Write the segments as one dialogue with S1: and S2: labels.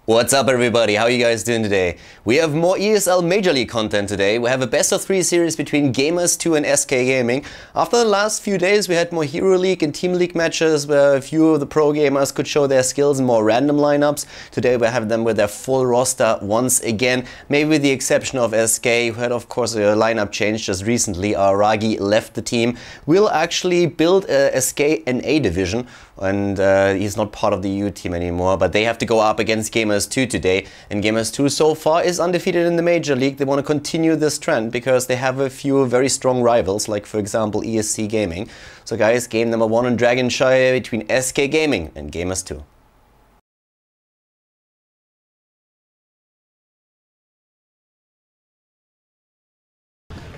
S1: What's up everybody, how are you guys doing today? We have more ESL Major League content today. We have a best of 3 series between Gamers2 and SK Gaming. After the last few days we had more Hero League and Team League matches where a few of the pro gamers could show their skills in more random lineups. Today we have them with their full roster once again, maybe with the exception of SK, who had of course a lineup change just recently. Ragi left the team. We'll actually build a SK NA division, and he's not part of the EU team anymore, but they have to go up against Gamers2 today, and Gamers2 so far is undefeated in the Major League. They want to continue this trend because they have a few very strong rivals, like for example ESC Gaming. So guys, game number 1 on Dragonshire between SK Gaming and Gamers2.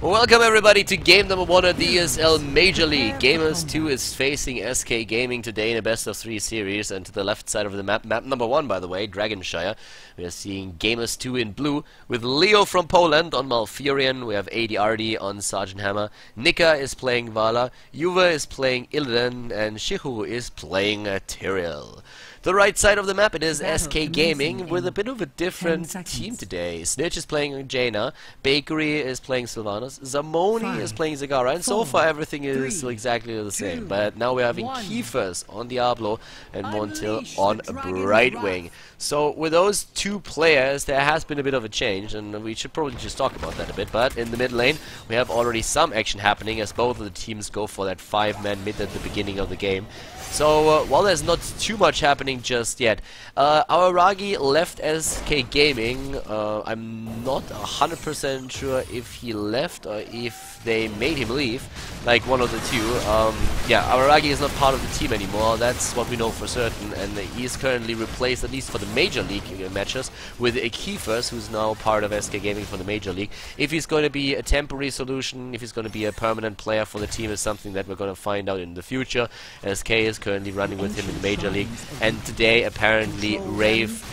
S2: Welcome everybody to game number 1 at the ESL Major League. Gamers2 is facing SK Gaming today in a best of 3 series, and to the left side of the map number 1 by the way, Dragonshire, we are seeing Gamers2 in blue with Leo from Poland on Malfurion. We have ADRD on Sergeant Hammer, Nika is playing Vala, Juve is playing Illidan, and Shihu is playing Tyrael. The right side of the map, it is SK Gaming with a bit of a different team today. Snitch is playing Jaina, Bakery is playing Sylvanas, Zamoni is playing Zagara, and so far everything is still exactly the same. But now we're having Kiefers on Diablo and Montil on Brightwing. So with those two players there has been a bit of a change, and we should probably just talk about that a bit. But in the mid lane we have already some action happening as both of the teams go for that 5-man mid at the beginning of the game. So while there's not too much happening just yet, our Ragi left SK Gaming. I'm not 100% sure if he left or if they made him leave, like one of the two. Yeah, our Ragi is not part of the team anymore, that's what we know for certain, and he is currently replaced, at least for the Major League matches, with Kiefers, who's now part of SK Gaming for the Major League. If he's going to be a temporary solution, if he's going to be a permanent player for the team, is something that we're going to find out in the future. SK is currently running with him in the Major League, and today apparently Rave,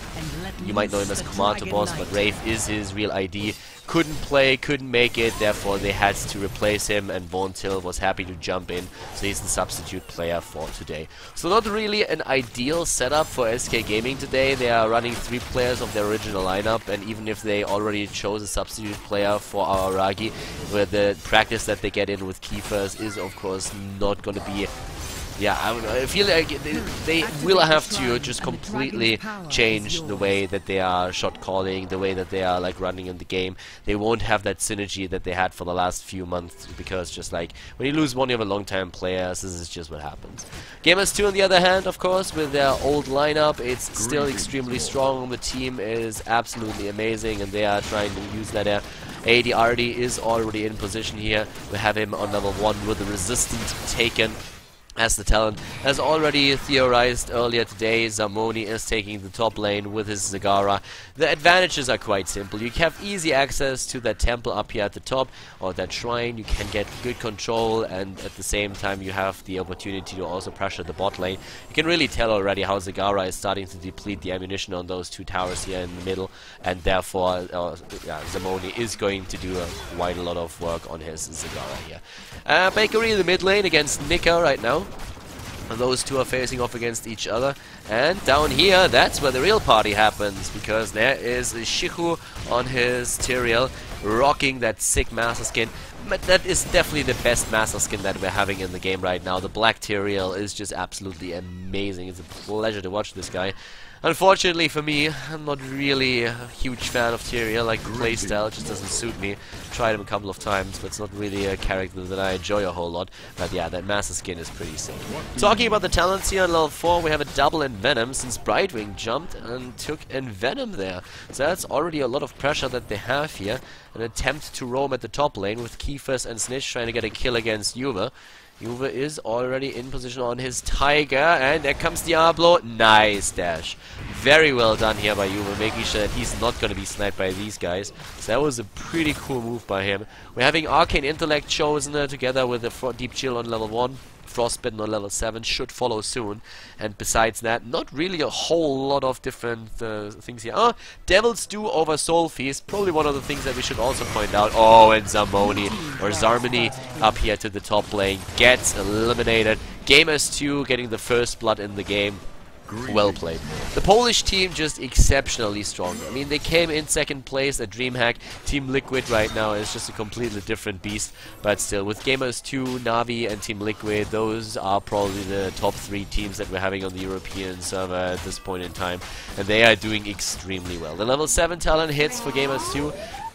S2: you might know him as Commando Boss, but Rave is his real ID, couldn't play, couldn't make it, therefore they had to replace him, and Vontil was happy to jump in, so he's the substitute player for today. So not really an ideal setup for SK Gaming today. They are running 3 players of their original lineup, and even if they already chose a substitute player for our Ragi, where the practice that they get in with Kiefers is of course not going to be... Yeah, I feel like they will have to just completely change the way that they are shot calling, the way that they are like running in the game. They won't have that synergy that they had for the last few months, because just like when you lose one of your long-time players, this is just what happens. Gamers2 on the other hand, of course, with their old lineup, it's still extremely strong. The team is absolutely amazing, and they are trying to use that. ADRD is already in position here. We have him on level 1 with the resistant taken as the talent. As already theorized earlier today, Zamoni is taking the top lane with his Zagara. The advantages are quite simple. You have easy access to that temple up here at the top, or that shrine. You can get good control, and at the same time you have the opportunity to also pressure the bot lane. You can really tell already how Zagara is starting to deplete the ammunition on those 2 towers here in the middle, and therefore Zamoni is going to do quite a lot of work on his Zagara here. Bakery in the mid lane against Nika right now. And those two are facing off against each other, and down here that's where the real party happens, because there is Shihu on his Tyrael rocking that sick master skin. But that is definitely the best master skin that we're having in the game right now. The black Tyrael is just absolutely amazing. It's a pleasure to watch this guy. Unfortunately for me, I'm not really a huge fan of Tyrael. Like, the playstyle just doesn't suit me. Tried him a couple of times, but it's not really a character that I enjoy a whole lot. But yeah, that master skin is pretty sick. Talking about the talents here on level 4, we have a double Envenom, since Brightwing jumped and took Envenom there. So that's already a lot of pressure that they have here. An attempt to roam at the top lane with Kiefers and Snitch trying to get a kill against Juve. Juve is already in position on his Tiger, and there comes Diablo. Nice dash. Very well done here by Juve, making sure that he's not going to be sniped by these guys. So that was a pretty cool move by him. We're having Arcane Intellect chosen together with a Deep Chill on level 1. Frostbitten on level 7 should follow soon, and besides that, not really a whole lot of different things here. Devil's Stew over Soul Feast, probably one of the things that we should also point out. Oh, and Zamoni, or Zarmony, up here to the top lane, gets eliminated. Gamers2 getting the first blood in the game. Well played. The Polish team just exceptionally strong. I mean, they came in second place at DreamHack. Team Liquid right now is just a completely different beast. But still, with Gamers2, Navi, and Team Liquid, those are probably the top 3 teams that we're having on the European server at this point in time. And they are doing extremely well. The level 7 talent hits for Gamers2.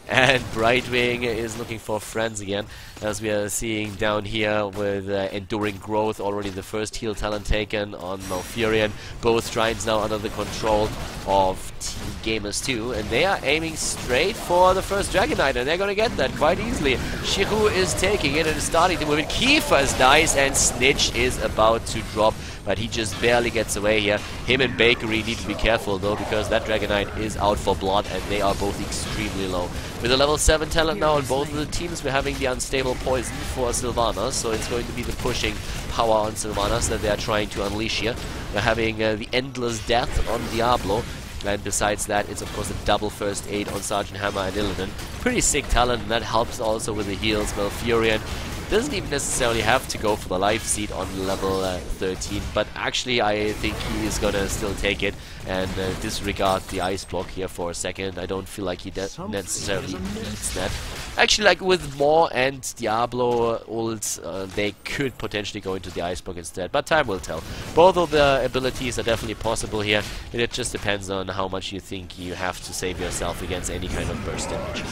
S2: And Brightwing is looking for friends again, as we are seeing down here with Enduring Growth, already the first heal talent taken on Malfurion. Both shrines now under the control of Team Gamers2, and they are aiming straight for the first Dragon Knight, and they're gonna get that quite easily. Shihu is taking it and is starting to move it. Kiefer's dice, and Snitch is about to drop, but he just barely gets away here. Him and Bakery need to be careful though, because that Dragon Knight is out for blood, and they are both extremely low. With a level 7 talent now on both of the teams, we're having the unstable poison for Sylvanas, so it's going to be the pushing power on Sylvanas that they are trying to unleash here. We're having the endless death on Diablo, and besides that, it's of course a double first aid on Sergeant Hammer and Illidan. Pretty sick talent, and that helps also with the heals. Malfurion doesn't even necessarily have to go for the life seed on level 13, but actually I think he is gonna still take it and disregard the ice block here for a second. I don't feel like he necessarily needs that. Actually, like with Maw and Diablo ults, they could potentially go into the ice block instead, but time will tell. Both of the abilities are definitely possible here, and it just depends on how much you think you have to save yourself against any kind of burst damage.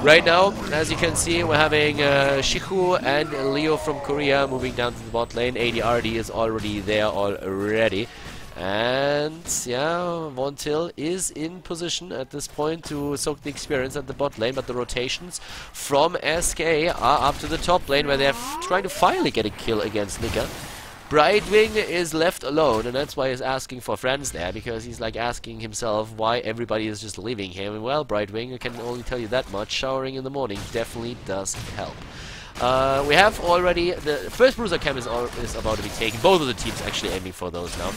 S2: Right now, as you can see, we're having Shihu and Leo from Korea moving down to the bot lane. ADRD is already there already. And yeah, Von Till is in position at this point to soak the experience at the bot lane, but the rotations from SK are up to the top lane, where they're trying to finally get a kill against Nika. Brightwing is left alone, and that's why he's asking for friends there, because he's like asking himself why everybody is just leaving him. And well, Brightwing, I can only tell you that much, showering in the morning definitely does help. We have already, the first bruiser camp is about to be taken. Both of the teams actually aiming for those now.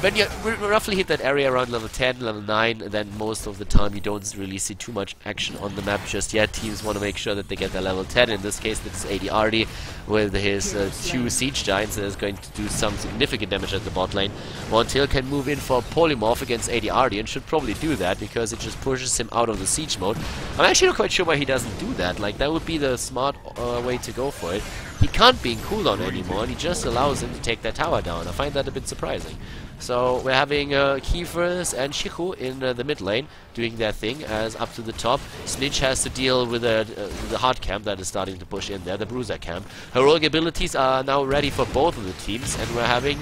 S2: When you roughly hit that area around level 10, level 9, then most of the time you don't really see too much action on the map just yet. Teams want to make sure that they get their level 10. In this case, that's ADRD with his 2 Siege Giants that is going to do some significant damage at the bot lane. Montiel can move in for Polymorph against ADRD and should probably do that because it just pushes him out of the Siege mode. I'm actually not quite sure why he doesn't do that. Like, that would be the smart way to go for it. He can't be in cooldown anymore, and he just allows him to take that tower down. I find that a bit surprising. So we're having Kiefers and Shihu in the mid lane doing their thing, as up to the top Snitch has to deal with the hard camp that is starting to push in there, the bruiser camp. Heroic abilities are now ready for both of the teams, and we're having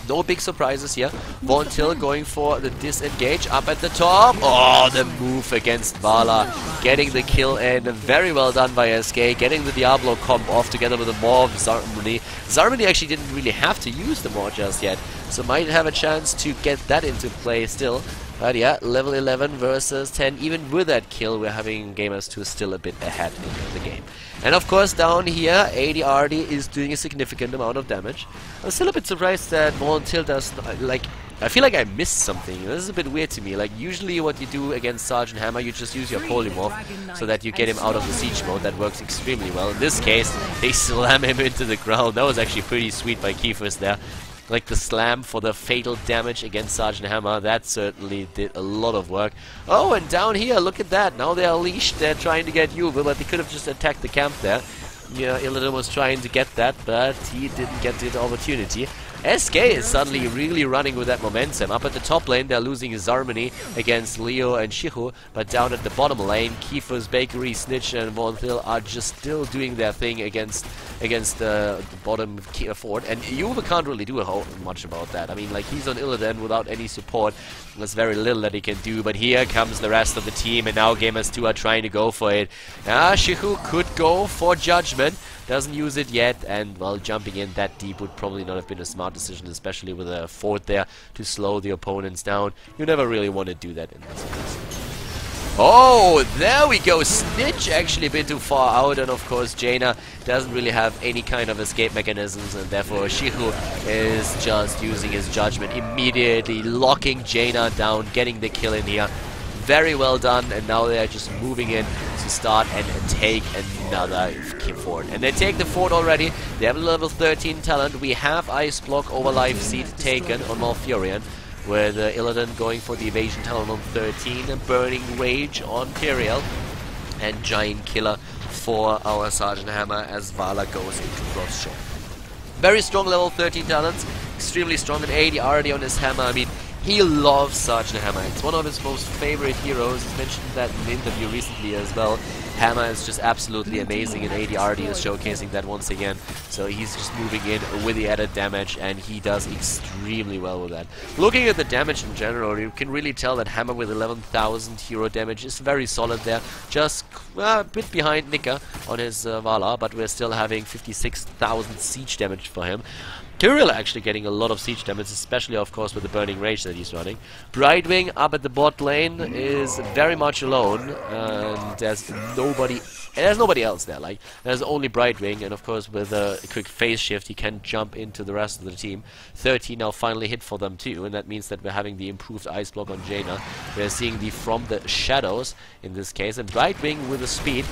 S2: no big surprises here. Von Till going for the disengage up at the top. Oh, the move against Vala. Getting the kill in. Very well done by SK. Getting the Diablo comp off together with the Maw of Zarmony. Zarmony actually didn't really have to use the Maw just yet, so might have a chance to get that into play still. But yeah, level 11 versus 10. Even with that kill, we're having Gamers2 still a bit ahead in the game. And of course, down here, ADRD is doing a significant amount of damage. I'm still a bit surprised that Montiel does, like, I feel like I missed something. This is a bit weird to me. Like, usually what you do against Sergeant Hammer, you just use your Polymorph so that you get him out of the siege mode. That works extremely well. In this case, they slam him into the ground. That was actually pretty sweet by Kiefers there. Like the slam for the fatal damage against Sergeant Hammer, that certainly did a lot of work. Oh, and down here, look at that. Now they're unleashed. They're trying to get Yuval, but they could have just attacked the camp there. Yeah, Illidan was trying to get that, but he didn't get the opportunity. SK is suddenly really running with that momentum. Up at the top lane, they're losing Zarmony against Leo and Shihu, but down at the bottom lane, Kiefer's Bakery, Snitch, and Von Thiel are just still doing their thing against the bottom fort. And Yuva can't really do much about that. I mean, like, he's on Illidan without any support. There's very little that he can do, but here comes the rest of the team, and now Gamers2 are trying to go for it. Shihu could go for Judgment. Doesn't use it yet, and well, jumping in that deep would probably not have been a smart decision, especially with a fort there to slow the opponents down. You never really want to do that in this case. Oh, there we go. Snitch actually a bit too far out, and of course Jaina doesn't really have any kind of escape mechanisms, and therefore Shihu is just using his Judgment, immediately locking Jaina down, getting the kill in here. very well done, and now they are just moving in to start and take another fort. And they take the fort already. They have a level 13 talent. We have Ice Block over Life Seed taken on Malfurion, with Illidan going for the evasion talent on 13, and Burning Rage on Periel, and Giant Killer for our Sergeant Hammer as Vala goes into cross shot. Very strong level 13 talents, extremely strong, and 80 already on his Hammer. I mean, he loves Sergeant Hammer. It's one of his most favorite heroes. He's mentioned that in an interview recently as well. Hammer is just absolutely amazing, and ADRD is showcasing that once again. So he's just moving in with the added damage, and he does extremely well with that. Looking at the damage in general, you can really tell that Hammer with 11,000 hero damage is very solid there. Just a bit behind Nika on his Vala, but we're still having 56,000 siege damage for him. Tyrael actually getting a lot of siege damage, especially of course with the Burning Rage that he's running. Brightwing up at the bot lane is very much alone, and there's nobody else there. Like, there's only Brightwing, and of course with a quick phase shift he can jump into the rest of the team. 30 now finally hit for them too, and that means that we're having the improved Ice Block on Jaina. We're seeing the From the Shadows in this case, and Brightwing with the speed.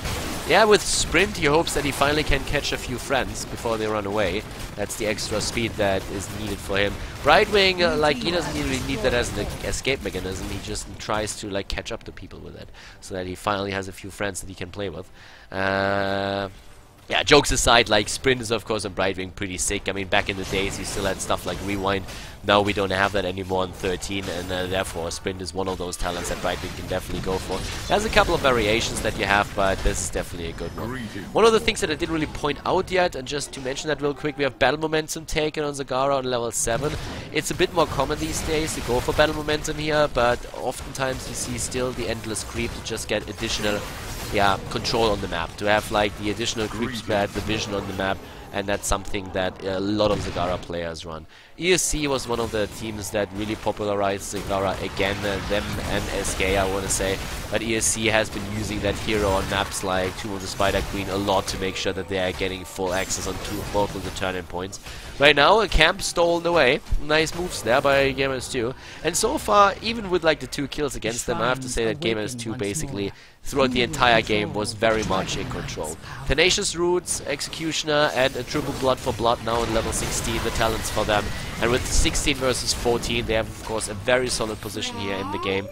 S2: Yeah, with Sprint he hopes that he finally can catch a few friends before they run away. That's the extra speed that is needed for him. Brightwing, like, he doesn't really need that as an escape mechanism. He just tries to like catch up to people with it, so that he finally has a few friends that he can play with. Yeah, jokes aside, like, Sprint is of course on Brightwing pretty sick. I mean, back in the days you still had stuff like Rewind. Now we don't have that anymore on 13, and therefore Sprint is one of those talents that Brightwing can definitely go for. There's a couple of variations that you have, but this is definitely a good one. One of the things that I didn't really point out yet, and just to mention that real quick, we have Battle Momentum taken on Zagara on level 7. It's a bit more common these days to go for Battle Momentum here, but oftentimes you see still the Endless Creep to just get additional control on the map, to have like the additional creep spread, the vision on the map, and that's something that a lot of Zagara players run. ESC was one of the teams that really popularized Zagara again, them and SK I want to say, but ESC has been using that hero on maps like Tomb of the Spider Queen a lot to make sure that they are getting full access on both of the turn-in points. Right now, a camp stolen away. Nice moves there by Gamers2. And so far, even with like the 2 kills against them, I have to say that Gamers2 basically throughout the entire game was very much in control. Tenacious Roots, Executioner, and a triple Blood for Blood now on level 16, the talents for them. And with 16 versus 14, they have of course a very solid position here in the game.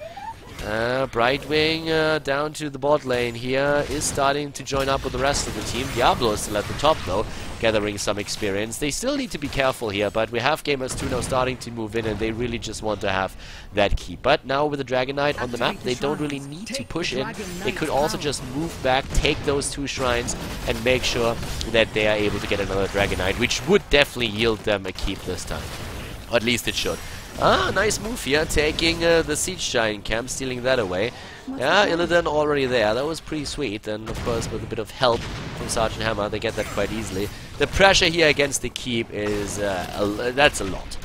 S2: Brightwing down to the bot lane here is starting to join up with the rest of the team. Diablo is still at the top though, gathering some experience. They still need to be careful here, but we have Gamers2 now starting to move in, and they really just want to have that key. But now with the Dragon Knight on the map, they don't really need to push in. They could also just move back, take those 2 shrines, and make sure that they are able to get another Dragon Knight, which would definitely yield them a keep this time. Or at least it should. Ah, nice move here, taking the Siege Giant camp, stealing that away. Yeah, Illidan already there, that was pretty sweet, and of course with a bit of help from Sergeant Hammer, they get that quite easily. The pressure here against the keep is, that's a lot.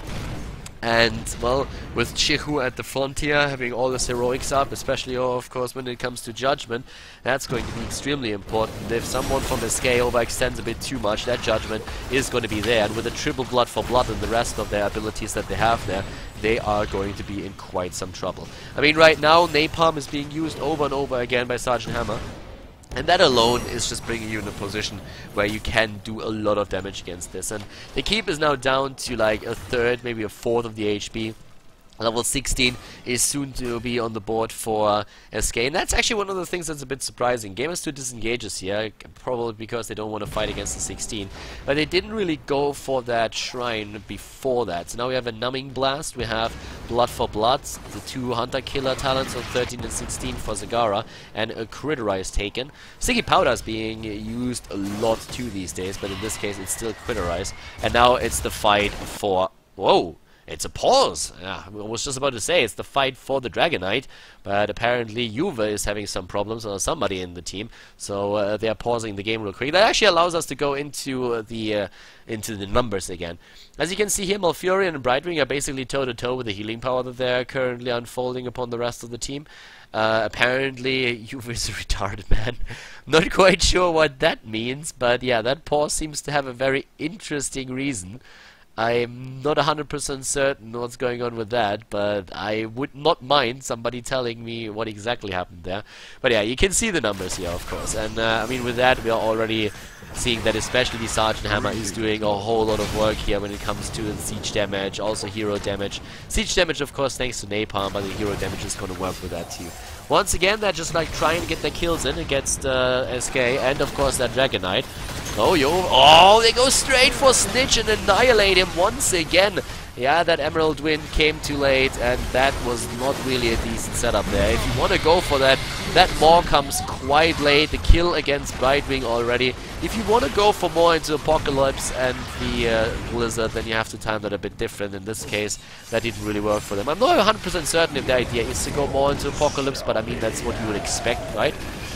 S2: And, well, with Chihu at the frontier, having all this heroics up, especially, of course, when it comes to Judgment, that's going to be extremely important. If someone from SK overextends a bit too much, that Judgment is going to be there. And with a triple Blood for Blood and the rest of their abilities that they have there, they are going to be in quite some trouble. I mean, right now, Napalm is being used over and over again by Sergeant Hammer. And that alone is just bringing you in a position where you can do a lot of damage against this. And the keep is now down to like a third, maybe a fourth of the HP. Level 16 is soon to be on the board for SK, and that's actually one of the things that's a bit surprising. Gamers2 disengages here, probably because they don't want to fight against the 16, but they didn't really go for that shrine before that. So now we have a Numbing Blast, we have Blood for Blood, the 2 Hunter Killer talents on 13 and 16 for Zagara, and a Criterize taken. Sticky Powder is being used a lot too these days, but in this case it's still Criterize, and now it's the fight for... Whoa! It's a pause! Yeah, I was just about to say, it's the fight for the Dragon Knight, but apparently Juve is having some problems, or somebody in the team, so they are pausing the game real quick. That actually allows us to go into the numbers again. As you can see here, Malfurion and Brightwing are basically toe-to-toe with the healing power that they're currently unfolding upon the rest of the team. Apparently, Juve is a retarded man. Not quite sure what that means, but yeah, that pause seems to have a very interesting reason. I'm not 100% certain what's going on with that, but I would not mind somebody telling me what exactly happened there. But yeah, you can see the numbers here, of course. And I mean, with that, we are already seeing that especially Sergeant Hammer is doing a whole lot of work here when it comes to siege damage, also hero damage. Siege damage, of course, thanks to Napalm, but the hero damage is going to work with that too. Once again, they're just like trying to get their kills in against SK, and of course that Dragon Knight. Oh, they go straight for Snitch and annihilate him once again. Yeah, that Emerald Wind came too late, and that was not really a decent setup there. If you want to go for that, that Maw comes quite late. The kill against Brightwing already. If you want to go for more into Apocalypse and the Blizzard, then you have to time that a bit different. In this case, that didn't really work for them. I'm not 100% certain if the idea is to go more into Apocalypse, but I mean, that's what you would expect, right?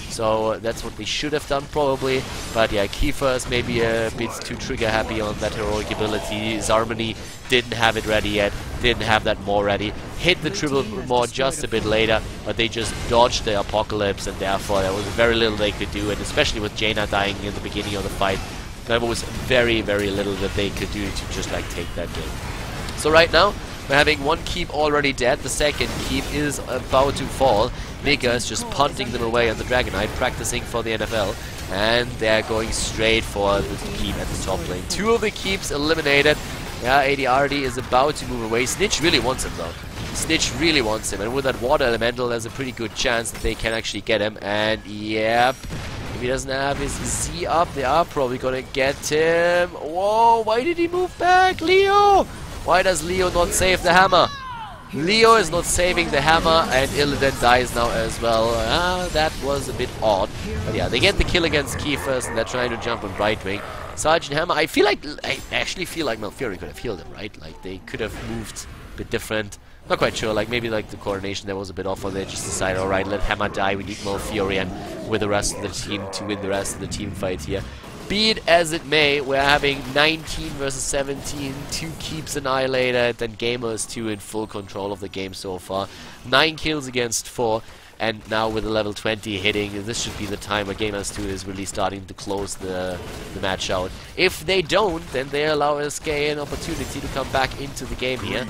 S2: So that's what they should have done probably. But yeah, Kiefer is maybe a bit too trigger happy on that heroic ability. Zarmony didn't have it ready yet, didn't have that Maw ready. Hit the triple Maw just a bit later, but they just dodged the Apocalypse, and therefore there was very little they could do. And especially with Jaina dying in the beginning of the fight, there was very, very little that they could do to just like take that game. So right now, we're having one keep already dead, the second keep is about to fall. Mega is just punting them away on the Dragon Knight, practicing for the NFL, and they're going straight for the keep at the top lane. Two of the keeps eliminated. Yeah, ADRD is about to move away. Snitch really wants him though. Snitch really wants him, and with that water elemental, there's a pretty good chance that they can actually get him. And yep, if he doesn't have his Z up, they are probably gonna get him. Whoa, why did he move back? Leo! Why does Leo not save the hammer? Leo is not saving the hammer, and Illidan dies now as well. That was a bit odd. But yeah, they get the kill against Kiefer, and they're trying to jump on Brightwing. Sergeant Hammer, I actually feel like Malfuri could have healed him, right? Like, they could have moved a bit different. Not quite sure, like, maybe like the coordination there was a bit off, or they just decided, alright, let Hammer die, we need Malfuri, and with the rest of the team to win the rest of the team fight here. Be it as it may, we're having 19 versus 17, 2 keeps annihilated, and Gamers2 in full control of the game so far. 9 kills against 4, and now with the level 20 hitting, this should be the time where Gamers2 is really starting to close the match out. If they don't, then they allow SK an opportunity to come back into the game here.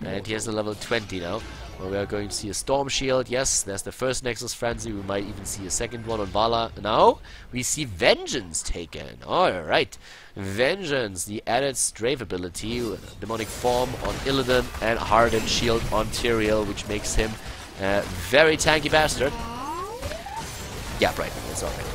S2: And here's the level 20 now. Well, we are going to see a Storm Shield. Yes, there's the first Nexus Frenzy. We might even see a second one on Vala. Now, we see Vengeance taken. Alright. Vengeance, the added Strafe ability. Demonic Form on Illidan and Hardened Shield on Tyrael, which makes him a very tanky bastard. Yeah, right. It's alright.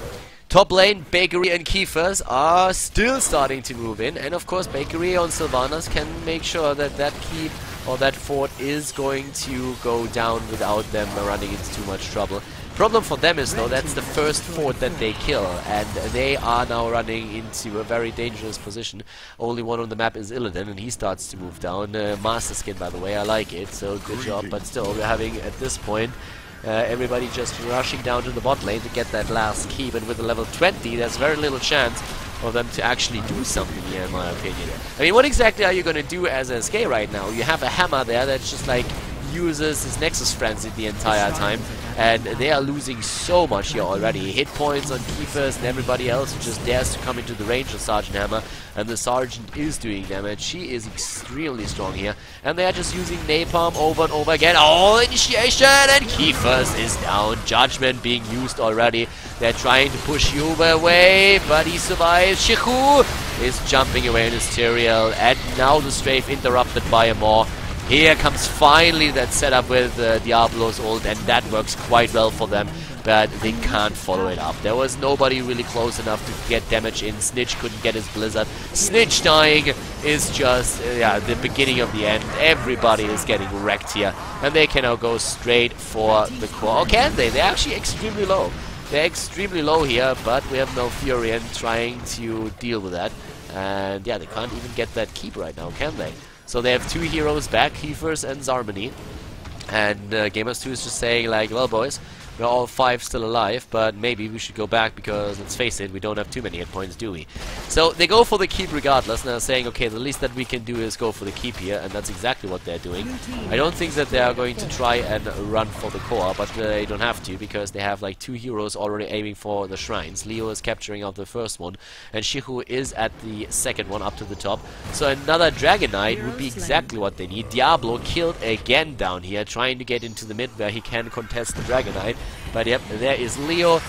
S2: Top lane, Bakery and Kiefers are still starting to move in. And of course, Bakery on Sylvanas can make sure that that keep or that fort is going to go down without them running into too much trouble. Problem for them is though, that's the first fort that they kill, and they are now running into a very dangerous position. Only one on the map is Illidan, and he starts to move down. Master skin, by the way, I like it, so good job. But still, we're having at this point everybody just rushing down to the bot lane to get that last keep, and with a level 20, there's very little chance for them to actually do something here, in my opinion. I mean, what exactly are you going to do as SK right now? You have a hammer there that's just like uses his Nexus Frenzy the entire time, and they are losing so much here already. Hit points on Kiefers and everybody else who just dares to come into the range of Sergeant Hammer, and the Sergeant is doing damage. She is extremely strong here, and they are just using Napalm over and over again. Oh, initiation, and Kiefers is down. Judgment being used already. They're trying to push Yuba away, but he survives. Shihu is jumping away in his Tyrael, and now the strafe interrupted by a Maw. Here comes finally that setup with Diablo's ult, and that works quite well for them, but they can't follow it up. There was nobody really close enough to get damage in. Snitch couldn't get his Blizzard. Snitch dying is just the beginning of the end. Everybody is getting wrecked here, and they can now go straight for the core. Oh, can they? They're actually extremely low. They're extremely low here, but we have Malfurion trying to deal with that. And yeah, they can't even get that keep right now, can they? So they have 2 heroes back, Kiefers and Zarmony. And Gamers2 is just saying like, well boys, We're all 5 still alive, but maybe we should go back because, let's face it, we don't have too many hit points, do we? So they go for the keep regardless, and they're saying, okay, the least that we can do is go for the keep here, and that's exactly what they're doing. I don't think that they are going to try and run for the core, but they don't have to, because they have like 2 heroes already aiming for the shrines. Leo is capturing out the first one, and Shihu is at the second one up to the top. So another Dragon Knight would be exactly what they need. Diablo killed again down here, trying to get into the mid where he can contest the Dragon Knight. But yep, there is Leo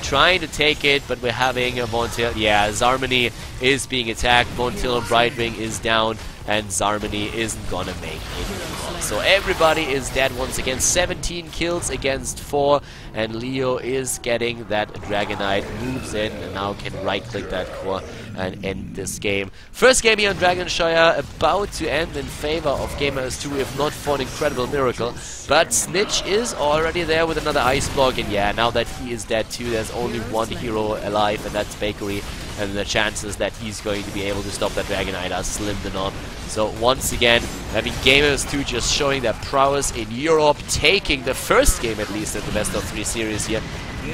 S2: trying to take it, but we're having a Montil. Yeah, Zarmany is being attacked. Montil and Brightwing is down, and Zarmany isn't gonna make it anymore. So everybody is dead once again. 17 kills against 4, and Leo is getting that Dragon Knight, moves in, and now can right-click that core and end this game. First game here on Dragonshire about to end in favor of Gamers2, if not for an incredible miracle. But Snitch is already there with another ice block, and yeah, now that he is dead too, there's only one hero alive, and that's Bakery, and the chances that he's going to be able to stop that Dragon Knight are slim to none. So once again, having Gamers2 just showing their prowess in Europe, taking the first game at least in the best of 3 series here.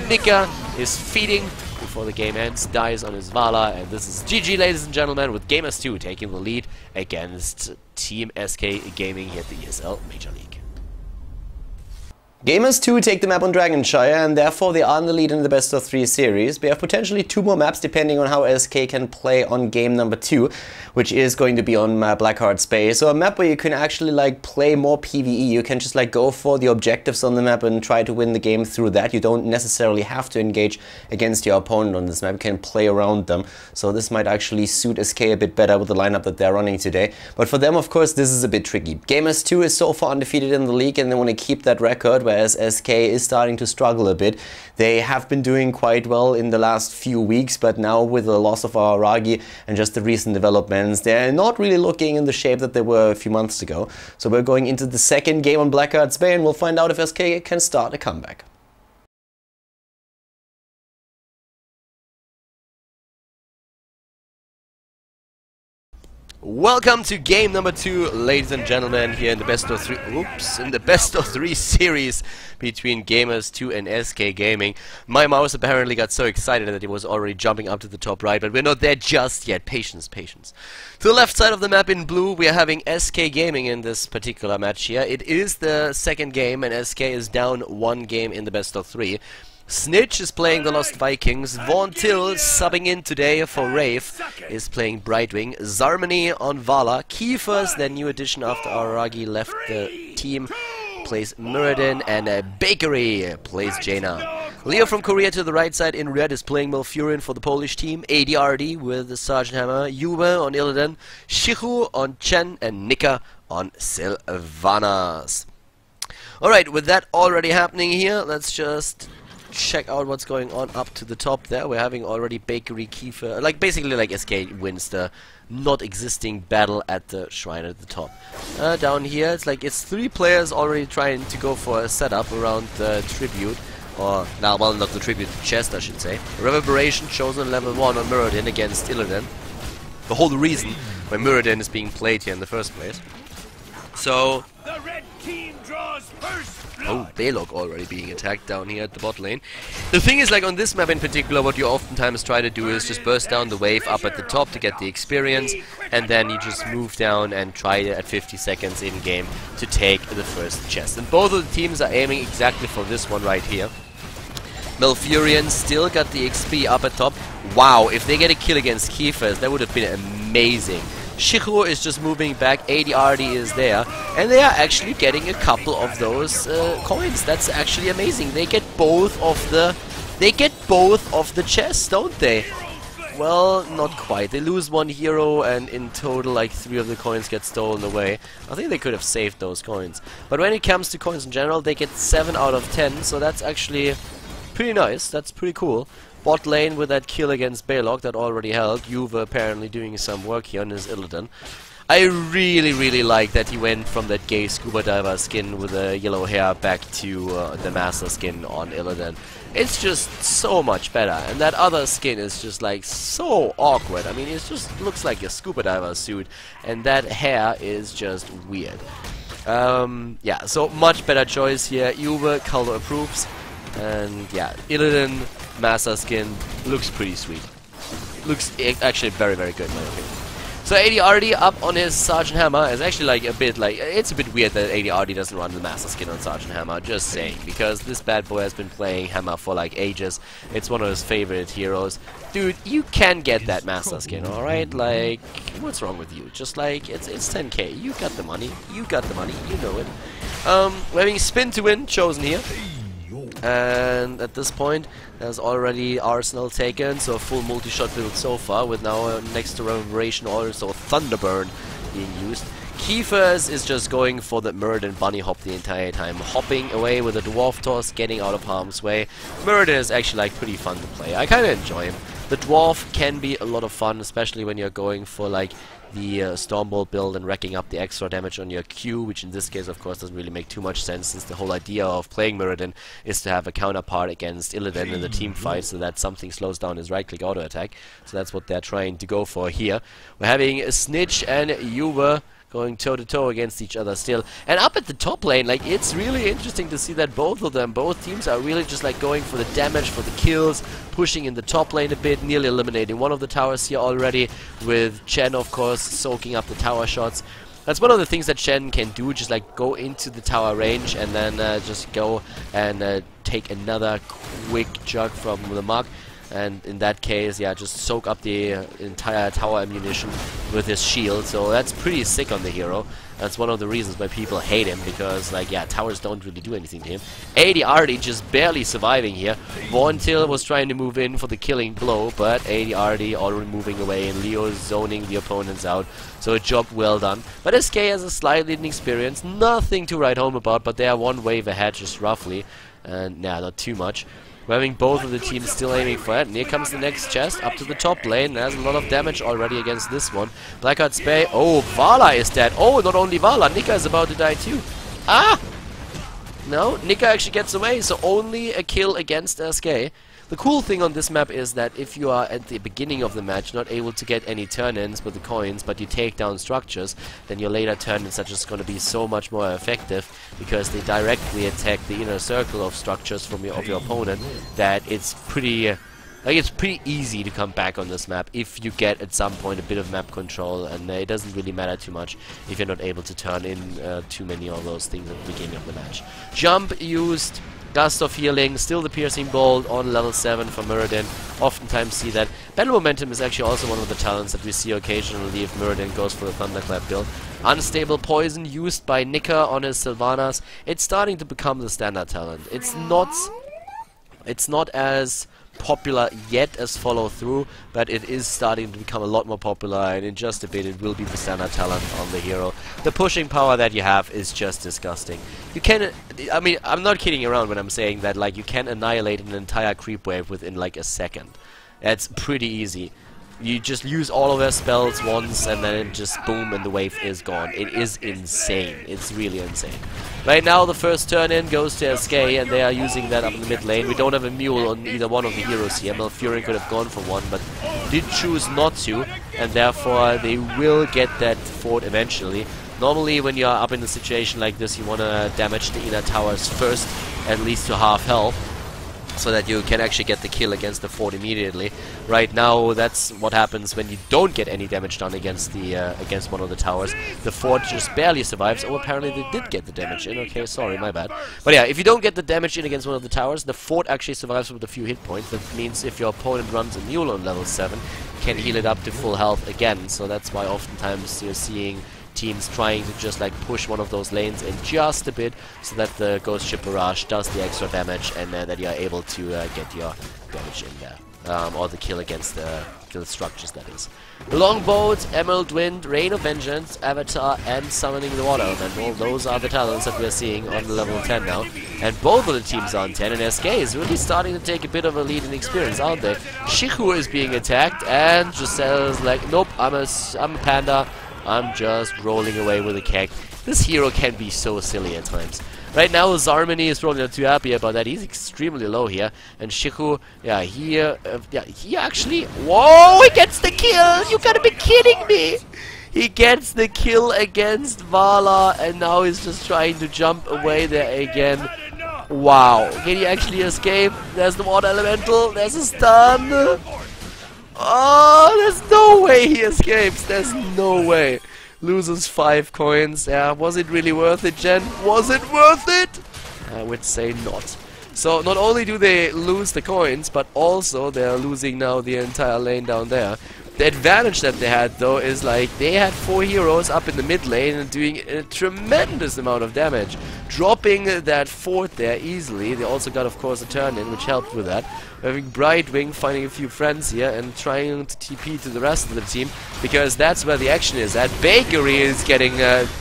S2: Nika is feeding before the game ends, dies on his Vala, and this is GG, ladies and gentlemen, with Gamers2 taking the lead against Team SK Gaming here at the ESL Major League.
S1: Gamers2 take the map on Dragonshire, and therefore they are in the lead in the best of 3 series. We have potentially 2 more maps depending on how SK can play on game number 2, which is going to be on Blackheart Space. So a map where you can actually like play more PvE. You can just like go for the objectives on the map and try to win the game through that. You don't necessarily have to engage against your opponent on this map. You can play around them. So this might actually suit SK a bit better with the lineup that they're running today. But for them, of course, this is a bit tricky. Gamers2 is so far undefeated in the league, and they want to keep that record, whereas SK is starting to struggle a bit. They have been doing quite well in the last few weeks, but now with the loss of Aragi and just the recent developments, they're not really looking in the shape that they were a few months ago. So we're going into the second game on Blackheart's Bay, and we'll find out if SK can start a comeback.
S2: Welcome to game number 2, ladies and gentlemen, here in the best of 3. Oops, in the best of 3 series between Gamers2 and SK Gaming. My mouse apparently got so excited that it was already jumping up to the top right, but we're not there just yet. Patience, patience. To the left side of the map in blue, we are having SK Gaming in this particular match here. It is the second game, and SK is down 1 game in the best of 3. Snitch is playing the Lost Vikings. Vaughn Till, subbing in today for Wraith, is playing Brightwing. Zarmany on Vala. Kiefer's their new addition after Aragi left the team, plays Muradin, and Bakery plays Jaina. Leo from Korea to the right side in red is playing Malfurion for the Polish team. ADRD with the Sergeant Hammer. Yuba on Illidan. Shihu on Chen, and Nika on Sylvanas. Alright, with that already happening here, let's just check out what's going on up to the top there. We're having already Bakery, Kiefer, like basically like SK wins the not existing battle at the shrine at the top. Down here it's like it's 3 players already trying to go for a setup around the tribute, or now, well, not the tribute, the chest I should say. Reverberation chosen level 1 on Muradin against Illidan. The whole reason why Muradin is being played here in the first place. So
S3: the red team draws first.
S2: oh, Balog already being attacked down here at the bot lane. The thing is, like on this map in particular, what you oftentimes try to do is just burst down the wave up at the top to get the experience, and then you just move down and try at 50 seconds in game to take the first chest. And both of the teams are aiming exactly for this one right here. Malfurion still got the XP up at top. Wow, if they get a kill against Kiefer, that would have been amazing. Shihu is just moving back, ADRD is there, and they are actually getting a couple of those coins. That's actually amazing. They get both of the chests, don't they? Well, not quite. They lose 1 hero, and in total like 3 of the coins get stolen away. I think they could have saved those coins. But when it comes to coins in general, they get 7 out of 10, so that's actually pretty nice. That's pretty cool. Bot lane with that kill against Balog that already held. Yuva apparently doing some work here on his Illidan. I really like that he went from that gay scuba diver skin with the yellow hair back to the master skin on Illidan. It's just so much better, and that other skin is just like so awkward. I mean, it just looks like a scuba diver suit, and that hair is just weird. Yeah, so much better choice here. Yuva, Khaldor approves. And yeah, Illidan Massa skin looks pretty sweet. Looks actually very, very good in my opinion. So ADRD up on his Sergeant Hammer is actually like a bit like, it's a bit weird that ADRD doesn't run the Master skin on Sergeant Hammer, just saying, because this bad boy has been playing Hammer for like ages. It's one of his favorite heroes. Dude, you can get that Master skin, alright? Like, what's wrong with you? Just like, it's 10k, you got the money, you know it. We're having Spin to Win chosen here. And at this point, there's already Arsenal taken, so a full multi-shot build so far, with now next to Reverberation also Thunderburn being used. Kiefer is just going for the Muradin bunny hop the entire time, hopping away with a Dwarf Toss, getting out of harm's way. Muradin is actually like pretty fun to play. I kind of enjoy him. The Dwarf can be a lot of fun, especially when you're going for like the Stormbolt build and racking up the extra damage on your Q, which in this case of course doesn't really make too much sense, since the whole idea of playing Muradin is to have a counterpart against Illidan in the team fight, so that something slows down his right click auto attack. So that's what they're trying to go for here. We're having a Snitch and Yuva going toe-to-toe against each other still. And up at the top lane, like, it's really interesting to see that both teams are really just like going for the damage, for the kills, pushing in the top lane a bit, nearly eliminating one of the towers here already, with Chen of course soaking up the tower shots. That's one of the things that Chen can do, just like go into the tower range and then just go and take another quick jug from the mark. And in that case, yeah, just soak up the entire tower ammunition with his shield. So that's pretty sick on the hero. That's one of the reasons why people hate him, because, like, yeah, towers don't really do anything to him. ADRD just barely surviving here. Vorntil was trying to move in for the killing blow, but ADRD already moving away, and Leo zoning the opponents out. So a job well done. But SK has a slightly inexperience, nothing to write home about, but they are one wave ahead just roughly. And, nah, not too much. We're having both of the teams still aiming for it. And here comes the next chest up to the top lane. There's a lot of damage already against this one. Blackheart Spay. Oh, Vala is dead. Oh, not only Vala, Nika is about to die too. Ah! No, Nika actually gets away, so only a kill against SK. The cool thing on this map is that if you are at the beginning of the match not able to get any turn-ins with the coins, but you take down structures, then your later turn-ins are just going to be so much more effective, because they directly attack the inner circle of structures from your opponent, that it's pretty easy to come back on this map if you get at some point a bit of map control, and it doesn't really matter too much if you're not able to turn in too many of those things at the beginning of the match. Jump used. Gust of Healing, still the Piercing Bolt on level 7 for Muradin. Oftentimes see that. Battle Momentum is actually also one of the talents that we see occasionally if Muradin goes for the Thunderclap build. Unstable Poison used by Nika on his Sylvanas. It's starting to become the standard talent. It's not as popular yet as Follow Through, but it is starting to become a lot more popular, and in just a bit it will be the standard talent on the hero. The pushing power that you have is just disgusting. You can, I mean, I'm not kidding around when I'm saying that, like, you can annihilate an entire creep wave within like a second. That's pretty easy. You just use all of their spells once and then it just boom and the wave is gone. It is insane. It's really insane. Right now the first turn in goes to SK, and they are using that up in the mid lane. We don't have a mule on either one of the heroes here. Malfurion could have gone for one, but did choose not to, and therefore they will get that fort eventually. Normally when you are up in a situation like this, you want to damage the inner towers first, at least to half health, so that you can actually get the kill against the fort immediately. Right now, that's what happens when you don't get any damage done against the against one of the towers. The fort just barely survives. Oh, apparently they did get the damage in. Okay, sorry, my bad. But yeah, if you don't get the damage in against one of the towers, the fort actually survives with a few hit points. That means if your opponent runs a mule on level 7, you can heal it up to full health again. So that's why oftentimes you're seeing teams trying to just like push one of those lanes in just a bit, so that the Ghost Ship Barrage does the extra damage, and that you are able to get your damage in there. Or the kill against the structures, that is. Longboat, Emerald Wind, Rain of Vengeance, Avatar, and Summoning the Water Element. All those are the talents that we're seeing on level 10 now. And both of the teams are on 10, and SK is really starting to take a bit of a lead in experience, aren't they? Shiku is being attacked, and Giselle's like, nope, I'm a panda. I'm just rolling away with a keg. This hero can be so silly at times. Right now, Zarmini is probably not too happy about that. He's extremely low here. And Shiku, yeah, he actually... Whoa, he gets the kill! You gotta be kidding me! He gets the kill against Vala, and now he's just trying to jump away there again. Wow, can he actually escape? There's the water elemental, there's a stun. Oh, there's no way he escapes, there's no way. Loses 5 coins. Yeah, was it really worth it, Jen? Was it worth it? I would say not. So not only do they lose the coins, but also they're losing now the entire lane down there. The advantage that they had, though, is like they had 4 heroes up in the mid lane and doing a tremendous amount of damage. Dropping that fort there easily. They also got, of course, a turn in, which helped with that. Having Brightwing finding a few friends here and trying to TP to the rest of the team, because that's where the action is at. Bakery is getting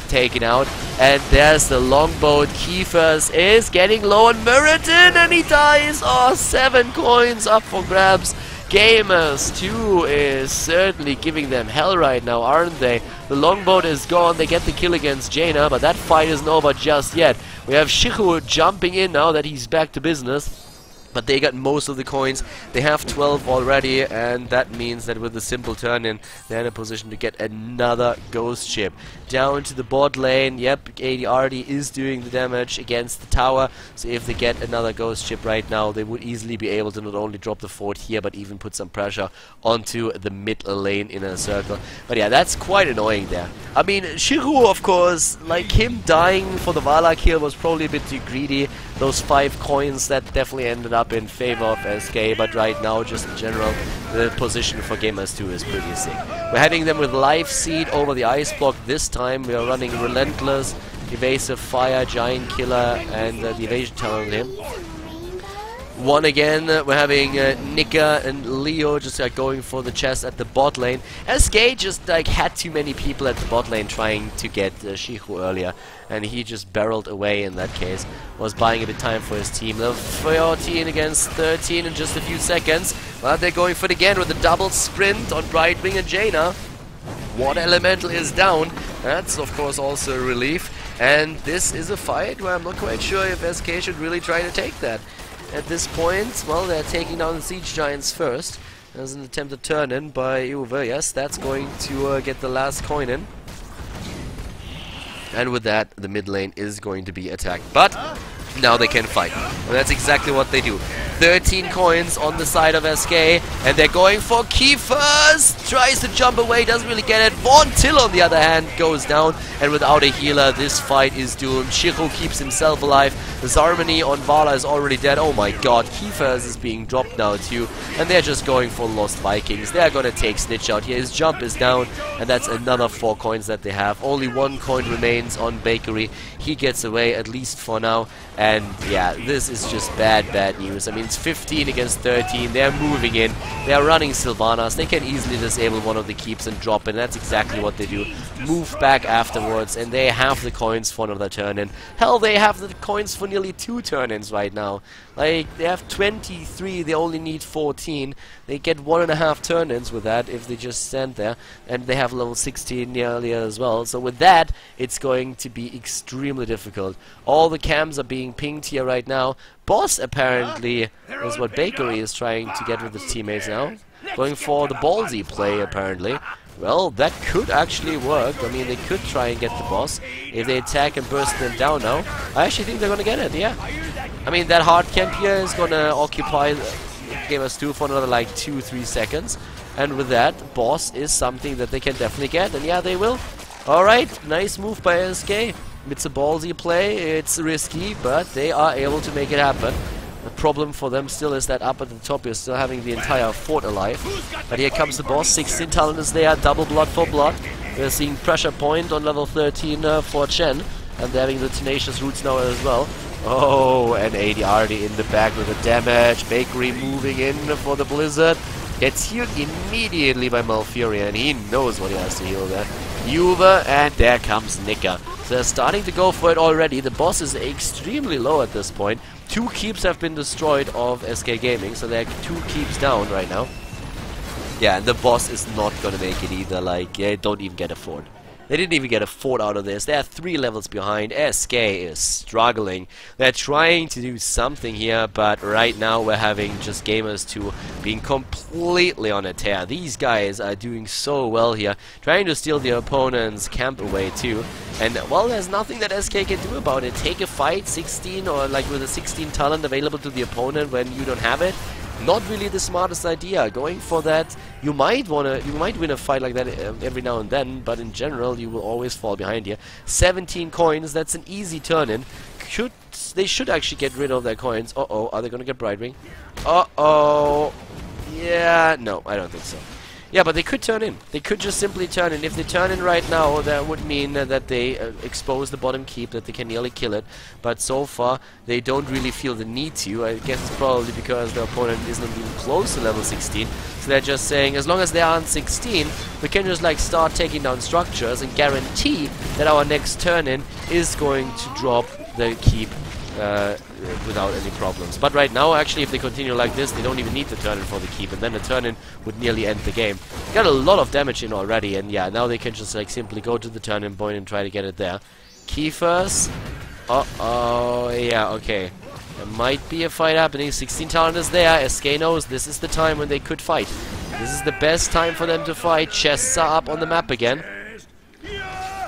S2: taken out, and there's the longboat. Keefers is getting low on Meriton, and he dies. Oh, 7 coins up for grabs. Gamers2 is certainly giving them hell right now, aren't they? The longboat is gone, they get the kill against Jaina, but that fight isn't over just yet. We have Shihu jumping in now that he's back to business. But they got most of the coins. They have 12 already, and that means that with a simple turn in, they're in a position to get another ghost ship. Down to the bot lane. Yep, ADRD is doing the damage against the tower. So if they get another ghost ship right now, they would easily be able to not only drop the fort here, but even put some pressure onto the mid lane in a circle. But yeah, that's quite annoying there. I mean, Shiru, of course, like him dying for the Vala kill was probably a bit too greedy. Those 5 coins, that definitely ended up in favor of SK, but right now, just in general, the position for Gamers2 is pretty sick. We're heading them with Life Seed over the ice block this time. We are running Relentless, Evasive Fire, Giant Killer, and the Evasion Talent on him. One again, we're having Nika and Leo just going for the chest at the bot lane. SK just like had too many people at the bot lane trying to get Shihu earlier, and he just barreled away in that case. Was buying a bit time for his team. Level 14 against 13 in just a few seconds. But they're going for it again with a double sprint on Brightwing and Jaina. Water Elemental is down. That's of course also a relief. And this is a fight where I'm not quite sure if SK should really try to take that. At this point, well, they're taking down the Siege Giants first. There's an attempted turn-in by Uwe. Yes, that's going to get the last coin in. And with that, the mid lane is going to be attacked. But now they can fight. And that's exactly what they do. 13 coins on the side of SK, and they're going for Keefers. Tries to jump away, doesn't really get it. Von Till, on the other hand, goes down, and without a healer, this fight is doomed. Shiro keeps himself alive. Zarmany on Vala is already dead. Oh my god, Keefers is being dropped now too, and they're just going for Lost Vikings. They're gonna take Snitch out here. His jump is down, and that's another 4 coins that they have. Only 1 coin remains on Bakery. He gets away, at least for now, and yeah, this is just bad news. I mean, it's 15 against 13. They're moving in. They're running Sylvanas. They can easily disable one of the keeps and drop in. That's exactly what they do. Move back afterwards, and they have the coins for another turn-in. Hell, they have the coins for nearly 2 turn-ins right now. Like, they have 23, they only need 14. They get 1.5 turn-ins with that if they just stand there. And they have level 16 earlier as well. So with that, it's going to be extremely difficult. All the cams are being pinged here right now. Boss apparently is what Bakery is trying to get with his teammates now. Going for the ballsy play apparently. Well, that could actually work. I mean, they could try and get the boss if they attack and burst them down now. I actually think they're gonna get it, yeah. I mean, that hard camp here is gonna occupy Gamers2 for another like 2-3 seconds. And with that, boss is something that they can definitely get, and yeah, they will. Alright, nice move by SK. It's a ballsy play, it's risky, but they are able to make it happen. The problem for them still is that up at the top you're still having the entire fort alive. But here comes the boss, 16 talent is there, double blood for blood. We're seeing pressure point on level 13 for Chen. And they're having the tenacious roots now as well. Oh, and AD already in the back with the damage. Bakery moving in for the blizzard. Gets healed immediately by Malfurion, and he knows what he has to heal there. Juve, and there comes Nika. So they're starting to go for it already. The boss is extremely low at this point. 2 keeps have been destroyed of SK Gaming, so they're 2 keeps down right now. Yeah, and the boss is not gonna make it either. Like, yeah, don't even get a fort. They didn't even get a fort out of this. They're 3 levels behind. SK is struggling. They're trying to do something here, but right now we're having just Gamers2 being completely on a tear. These guys are doing so well here, trying to steal the opponent's camp away too. And, well, there's nothing that SK can do about it. Take a fight, 16, or like with a 16 talent available to the opponent when you don't have it. Not really the smartest idea. Going for that, you might win a fight like that every now and then, but in general you will always fall behind here. 17 coins, that's an easy turn-in. They should actually get rid of their coins. Uh-oh, are they gonna get Brightwing? Uh-oh. Yeah, no, I don't think so. Yeah, but they could turn in. They could just simply turn in. If they turn in right now, that would mean that they expose the bottom keep, that they can nearly kill it. But so far, they don't really feel the need to. I guess it's probably because the opponent isn't even close to level 16. So they're just saying, as long as they aren't 16, we can just like start taking down structures and guarantee that our next turn-in is going to drop the keep without any problems. But right now, actually, if they continue like this, they don't even need the turn-in for the keep, and then the turn-in would nearly end the game. Got a lot of damage in already, and yeah, now they can just like simply go to the turn-in point and try to get it there. Keepers. Uh-oh, yeah, okay. There might be a fight happening. 16 talent is there. SK knows this is the time when they could fight. This is the best time for them to fight. Chests are up on the map again.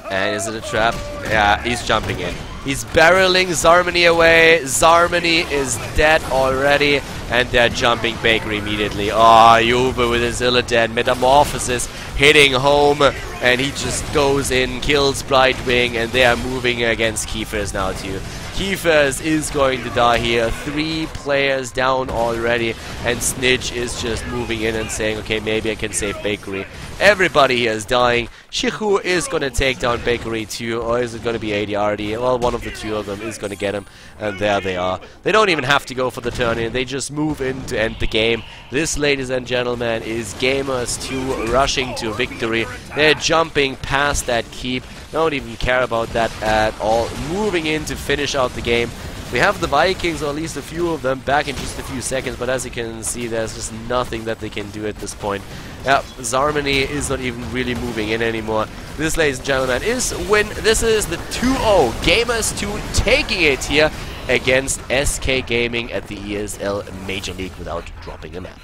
S2: And is it a trap? Yeah, he's jumping in. He's barreling Zarmany away. Zarmany is dead already. And they're jumping Bakery immediately. Oh, Juve with his Illidan Metamorphosis hitting home. And he just goes in, kills Brightwing. And they are moving against Keepers now too. Keepers is going to die here. 3 players down already. And Snitch is just moving in and saying, okay, maybe I can save Bakery. Everybody here is dying. Shihu is going to take down Bakery too. Or is it going to be ADRD? Well, one of the 2 of them is going to get him. And there they are. They don't even have to go for the turn-in. They just move in to end the game. This, ladies and gentlemen, is Gamers2 rushing to victory. They're jumping past that keep. Don't even care about that at all. Moving in to finish out the game. We have the Vikings, or at least a few of them, back in just a few seconds, but as you can see, there's just nothing that they can do at this point. Yeah, Zarmany is not even really moving in anymore. This, ladies and gentlemen, is win. This is the 2-0. Gamers2 taking it here against SK Gaming at the ESL Major League without dropping a map.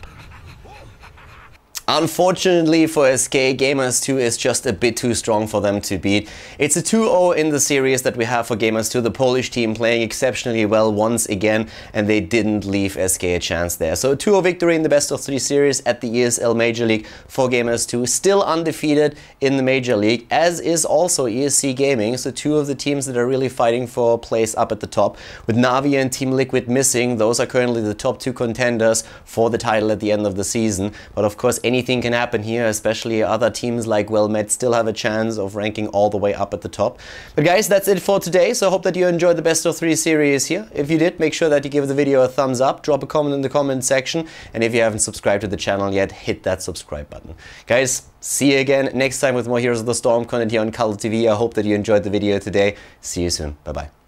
S1: Unfortunately for SK, Gamers2 is just a bit too strong for them to beat. It's a 2-0 in the series that we have for Gamers2, the Polish team playing exceptionally well once again, and they didn't leave SK a chance there. So a 2-0 victory in the best of 3 series at the ESL Major League for Gamers2, still undefeated in the Major League, as is also ESC Gaming, so 2 of the teams that are really fighting for a place up at the top. With Na'Vi and Team Liquid missing, those are currently the top 2 contenders for the title at the end of the season. But of course, anything can happen here, especially other teams like WellMed still have a chance of ranking all the way up at the top. But guys, that's it for today, so I hope that you enjoyed the best of 3 series here. If you did, make sure that you give the video a thumbs up, drop a comment in the comment section, and if you haven't subscribed to the channel yet, hit that subscribe button. Guys, see you again next time with more Heroes of the Storm content here on Khaldor TV. I hope that you enjoyed the video today. See you soon. Bye-bye.